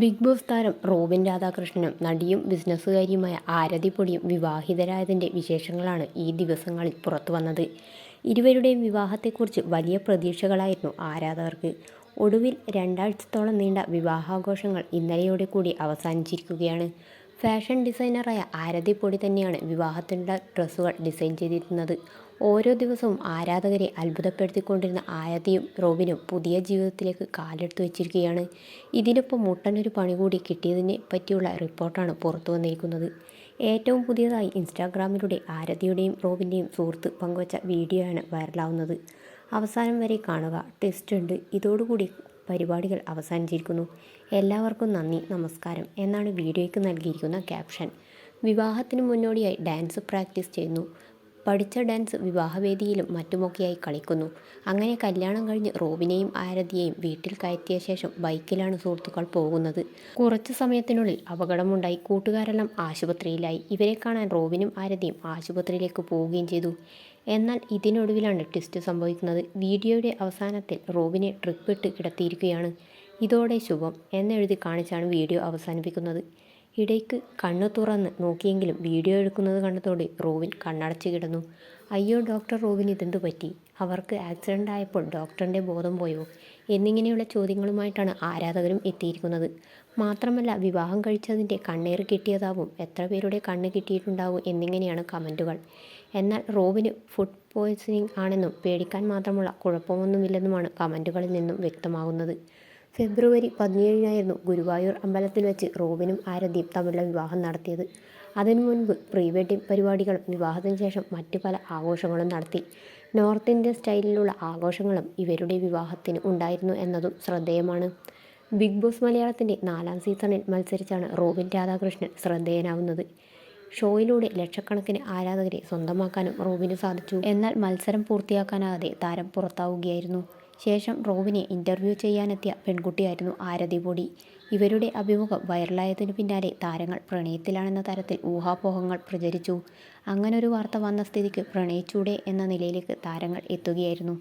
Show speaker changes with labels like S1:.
S1: Big boss താരം Robin രാധാകൃഷ്ണനും നടിയും ബിസിനസ്സുകാരിയുമായ ആരതി പൊടിയും വിവാഹിതരായതിൻ്റെ വിശേഷങ്ങളാണ് ഈ ദിവസങ്ങളിൽ പുറത്തുവന്നത്. ഇരുവരുടെയും വിവാഹത്തെക്കുറിച്ച് വലിയ പ്രതീക്ഷകളായിരുന്നു ആരാധകർക്ക്. ഒടുവിൽ 2 ആഴ്ചത്തോളം നീണ്ട വിവാഹാഘോഷങ്ങൾ ഇന്നലെയോടെ കൂടി അവസാനിച്ചിരിക്കുകയാണ്. ഫാഷൻ ഡിസൈനറായ ആരതി പൊടി തന്നെയാണ് വിവാഹത്തിനുള്ള ഡ്രസ്സുകൾ ഡിസൈൻ ചെയ്തിരുന്നത്. ഓരോ ദിവസവും ആരാധകരെ അത്ഭുതപ്പെടുത്തിക്കൊണ്ടിരുന്ന ആരതിയും റോബിനും പുതിയ ജീവിതത്തിലേക്ക് കാലെടുത്തു വച്ചിരിക്കുകയാണ്. ഇതിനൊപ്പം മുട്ടനൊരു പണി കൂടി കിട്ടിയതിനെ പറ്റിയുള്ള റിപ്പോർട്ടാണ് പുറത്തു വന്നിരിക്കുന്നത്. ഏറ്റവും പുതിയതായി ഇൻസ്റ്റാഗ്രാമിലൂടെ ആരതിയുടെയും റോബിൻ്റെയും സുഹൃത്ത് പങ്കുവച്ച വീഡിയോയാണ് വൈറലാവുന്നത്. അവസാനം വരെ കാണുക, ട്വിസ്റ്റ് ഉണ്ട്. ഇതോടുകൂടി പരിപാടികൾ അവസാനിച്ചിരിക്കുന്നു. എല്ലാവർക്കും നന്ദി, നമസ്കാരം എന്നാണ് വീഡിയോയ്ക്ക് നൽകിയിരിക്കുന്ന ക്യാപ്ഷൻ. വിവാഹത്തിന് മുന്നോടിയായി ഡാൻസ് പ്രാക്ടീസ് ചെയ്യുന്നു. പഠിച്ച ഡാൻസ് വിവാഹവേദിയിലും മറ്റുമൊക്കെയായി കളിക്കുന്നു. അങ്ങനെ കല്യാണം കഴിഞ്ഞ് റോബിനെയും ആരതിയെയും വീട്ടിൽ കയറ്റിയ ശേഷം ബൈക്കിലാണ് സുഹൃത്തുക്കൾ പോകുന്നത്. കുറച്ചു സമയത്തിനുള്ളിൽ അപകടമുണ്ടായി. കൂട്ടുകാരെല്ലാം ആശുപത്രിയിലായി. ഇവരെ കാണാൻ റോബിനും ആരതിയും ആശുപത്രിയിലേക്ക് പോവുകയും ചെയ്തു. എന്നാൽ ഇതിനൊടുവിലാണ് ട്വിസ്റ്റ് സംഭവിക്കുന്നത്. വീഡിയോയുടെ അവസാനത്തിൽ റോബിനെ ട്രിപ്പിട്ട് കിടത്തിയിരിക്കുകയാണ്. ഇതോടെ ശുഭം എന്നെഴുതി കാണിച്ചാണ് വീഡിയോ അവസാനിപ്പിക്കുന്നത്. ഇടയ്ക്ക് കണ്ണു തുറന്ന് നോക്കിയെങ്കിലും വീഡിയോ എടുക്കുന്നത് കണ്ടതോടെ റോബിൻ കണ്ണടച്ച് കിടന്നു. അയ്യോ ഡോക്ടർ, റോബിൻ ഇതെന്തു പറ്റി? അവർക്ക് ആക്സിഡൻ്റ് ആയപ്പോൾ ഡോക്ടറിൻ്റെ ബോധം പോയോ? എന്നിങ്ങനെയുള്ള ചോദ്യങ്ങളുമായിട്ടാണ് ആരാധകരും എത്തിയിരിക്കുന്നത്. മാത്രമല്ല, വിവാഹം കഴിച്ചതിൻ്റെ കണ്ണേറ് കിട്ടിയതാവും, എത്ര പേരുടെ കണ്ണ് കിട്ടിയിട്ടുണ്ടാവും എന്നിങ്ങനെയാണ് കമൻറ്റുകൾ. എന്നാൽ റോബിന് ഫുഡ് പോയ്സണിങ് ആണെന്നും പേടിക്കാൻ മാത്രമുള്ള കുഴപ്പമൊന്നുമില്ലെന്നുമാണ് കമൻറ്റുകളിൽ നിന്നും വ്യക്തമാകുന്നത്. ഫെബ്രുവരി 17-നായിരുന്നു ഗുരുവായൂർ അമ്പലത്തിൽ വെച്ച് റോബിനും ആരതിയും തമ്മിലുള്ള വിവാഹം നടത്തിയത്. അതിനു മുൻപ് പ്രീ വെഡ്ഡിംഗ് പരിപാടികളും വിവാഹത്തിന് ശേഷം മറ്റു പല ആഘോഷങ്ങളും നടത്തി. നോർത്ത് ഇന്ത്യൻ സ്റ്റൈലിലുള്ള ആഘോഷങ്ങളും ഇവരുടെ വിവാഹത്തിന് ഉണ്ടായിരുന്നു എന്നതും ശ്രദ്ധേയമാണ്. ബിഗ് ബോസ് മലയാളത്തിൻ്റെ 4ാം സീസണിൽ മത്സരിച്ചാണ് റോബിൻ രാധാകൃഷ്ണൻ ശ്രദ്ധേയനാവുന്നത്. ഷോയിലൂടെ ലക്ഷക്കണക്കിന് ആരാധകരെ സ്വന്തമാക്കാനും റോബിന് സാധിച്ചു. എന്നാൽ മത്സരം പൂർത്തിയാക്കാനാകാതെ താരം പുറത്താവുകയായിരുന്നു. ശേഷം റോബിനെ ഇൻ്റർവ്യൂ ചെയ്യാനെത്തിയ പെൺകുട്ടിയായിരുന്നു ആരതി പൊടി. ഇവരുടെ അഭിമുഖം വൈറലായതിനു പിന്നാലെ താരങ്ങൾ പ്രണയത്തിലാണെന്ന തരത്തിൽ ഊഹാപോഹങ്ങൾ പ്രചരിച്ചു. അങ്ങനൊരു വാർത്ത വന്ന സ്ഥിതിക്ക് പ്രണയിച്ചൂടെ എന്ന നിലയിലേക്ക് താരങ്ങൾ എത്തുകയായിരുന്നു.